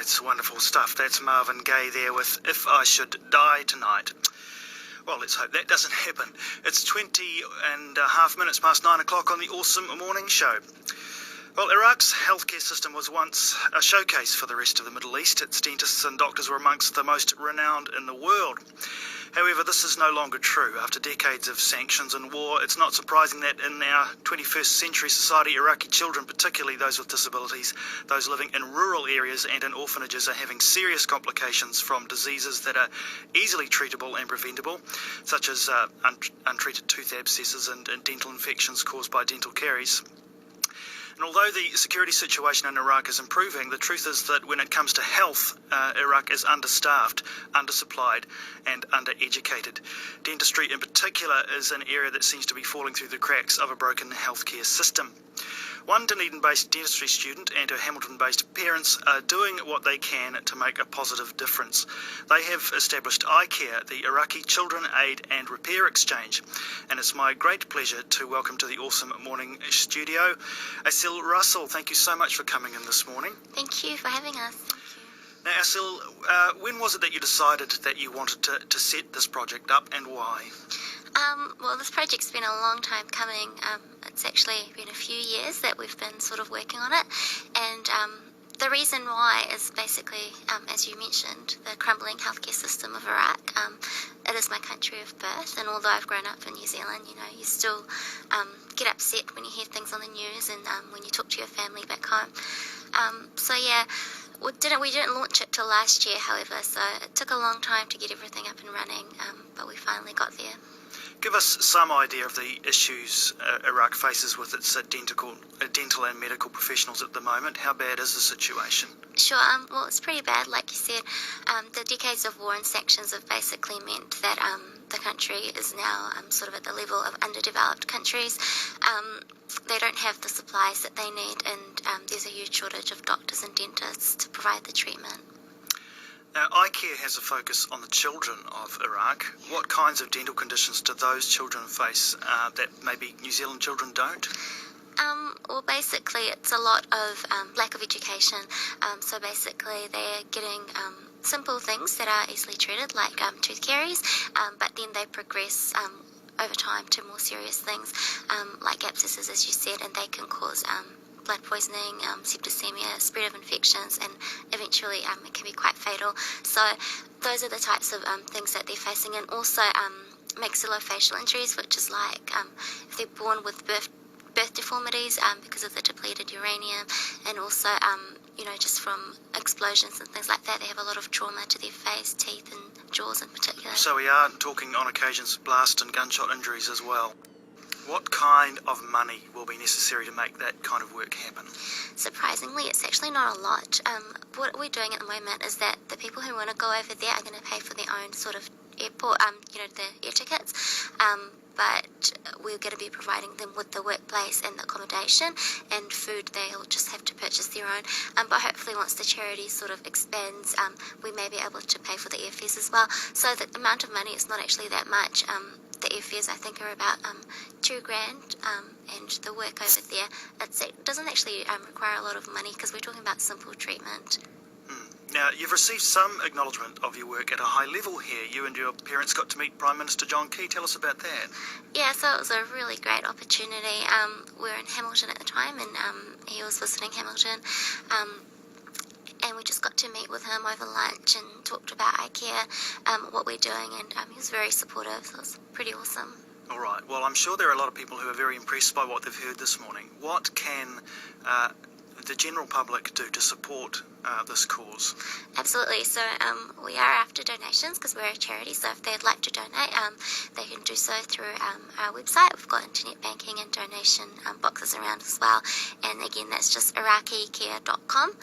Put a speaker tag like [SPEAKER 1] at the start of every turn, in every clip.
[SPEAKER 1] That's wonderful stuff. That's Marvin Gaye there with If I Should Die Tonight. Well, let's hope that doesn't happen. It's 20 and a half minutes past 9 o'clock on the Awesome Morning Show. Well, Iraq's healthcare system was once a showcase for the rest of the Middle East. Its dentists and doctors were amongst the most renowned in the world. However, this is no longer true. After decades of sanctions and war, it's not surprising that in our 21st century society, Iraqi children, particularly those with disabilities, those living in rural areas and in orphanages, are having serious complications from diseases that are easily treatable and preventable, such as untreated tooth abscesses and dental infections caused by dental caries. And although the security situation in Iraq is improving, the truth is that when it comes to health, Iraq is understaffed, undersupplied and undereducated. Dentistry in particular is an area that seems to be falling through the cracks of a broken healthcare system. One Dunedin-based dentistry student and her Hamilton-based parents are doing what they can to make a positive difference. They have established ICARE, the Iraqi Children Aid and Repair Exchange, and it's my great pleasure to welcome to the Awesome Morning studio Assil Russell. Thank you so much for coming in this morning.
[SPEAKER 2] Thank you for having us.
[SPEAKER 1] Now, Assil, when was it that you decided that you wanted to set this project up, and why?
[SPEAKER 2] Well, this project's been a long time coming. It's actually been a few years that we've been sort of working on it, and the reason why is basically, as you mentioned, the crumbling healthcare system of Iraq. It is my country of birth, and although I've grown up in New Zealand, you still get upset when you hear things on the news and when you talk to your family back home. We didn't launch it till last year, however, so it took a long time to get everything up and running, but we finally got there.
[SPEAKER 1] Give us some idea of the issues Iraq faces with its dental and medical professionals at the moment. How bad is the situation?
[SPEAKER 2] Sure, well, it's pretty bad, like you said. The decades of war and sanctions have basically meant that the country is now sort of at the level of underdeveloped countries. They don't have the supplies that they need, and there's a huge shortage of doctors and dentists to provide the treatment.
[SPEAKER 1] Now, ICARE has a focus on the children of Iraq. What kinds of dental conditions do those children face that maybe New Zealand children don't?
[SPEAKER 2] Well, basically, it's a lot of lack of education. So basically, they're getting simple things that are easily treated, like tooth caries, but then they progress over time to more serious things, like abscesses, as you said, and they can cause blood poisoning, septicemia, spread of infections, and eventually it can be quite fatal. So those are the types of things that they're facing, and also maxillofacial injuries, which is like if they're born with birth deformities because of the depleted uranium, and also just from explosions and things like that. They have a lot of trauma to their face, teeth and jaws in particular.
[SPEAKER 1] So we are talking on occasions blast and gunshot injuries as well. What kind of money will be necessary to make that kind of work happen?
[SPEAKER 2] Surprisingly, it's actually not a lot. What we're doing at the moment is that the people who want to go over there are going to pay for their own sort of airport, the air tickets. But we're going to be providing them with the workplace and the accommodation, and food they'll just have to purchase their own. But hopefully once the charity sort of expands, we may be able to pay for the airfares as well. So the amount of money is not actually that much. The airfares, I think, are about $2,000, and the work over there, it doesn't actually require a lot of money because we're talking about simple treatment.
[SPEAKER 1] Now, you've received some acknowledgement of your work at a high level here. You and your parents got to meet Prime Minister John Key. Tell us about that. Yeah, so it was a really great opportunity. We were in Hamilton at the time, and he was visiting Hamilton. And we just got to meet with him over lunch and talked about ICARE, what we're doing, and he was very supportive, so it was pretty awesome. All right. Well, I'm sure there are a lot of people who are very impressed by what they've heard this morning. What can the general public do to support this cause?
[SPEAKER 2] Absolutely. So we are after donations because we're a charity, so if they'd like to donate, they can do so through our website. We've got internet banking and donation boxes around as well, and again, that's just IraqiCare.com.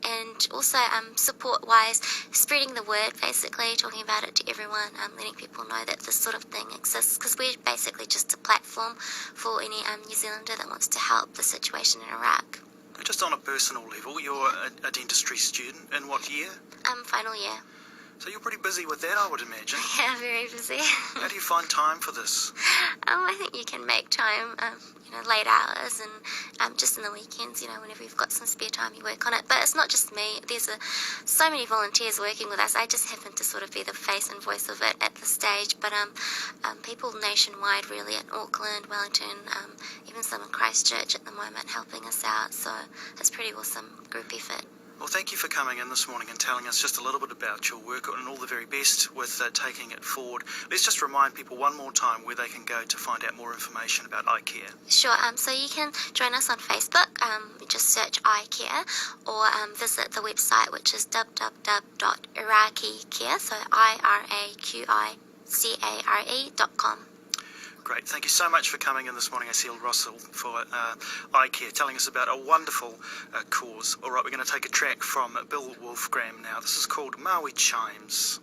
[SPEAKER 2] And also support-wise, spreading the word, basically, talking about it to everyone, letting people know that this sort of thing exists, because we're basically just a platform for any New Zealander that wants to help the situation in Iraq.
[SPEAKER 1] Just on a personal level, you're a dentistry student. In what year?
[SPEAKER 2] Final year.
[SPEAKER 1] So you're pretty busy with that, I would imagine.
[SPEAKER 2] Yeah, very busy.
[SPEAKER 1] How do you find time for this?
[SPEAKER 2] I think you can make time, late hours and just in the weekends, whenever you've got some spare time, you work on it. But it's not just me. There's so many volunteers working with us. I just happen to sort of be the face and voice of it at this stage. But people nationwide, really, in Auckland, Wellington, even some in Christchurch at the moment, helping us out. So it's a pretty awesome group effort.
[SPEAKER 1] Well, thank you for coming in this morning and telling us just a little bit about your work and all the very best with taking it forward. Let's just remind people one more time where they can go to find out more information about ICARE.
[SPEAKER 2] Sure, so you can join us on Facebook, just search ICARE, or visit the website, which is www.iraqicare, so IRAQICARE.com.
[SPEAKER 1] Great. Thank you so much for coming in this morning, Assil Russell, for ICARE, telling us about a wonderful cause. All right, we're going to take a track from Bill Wolfgram now. This is called Maui Chimes.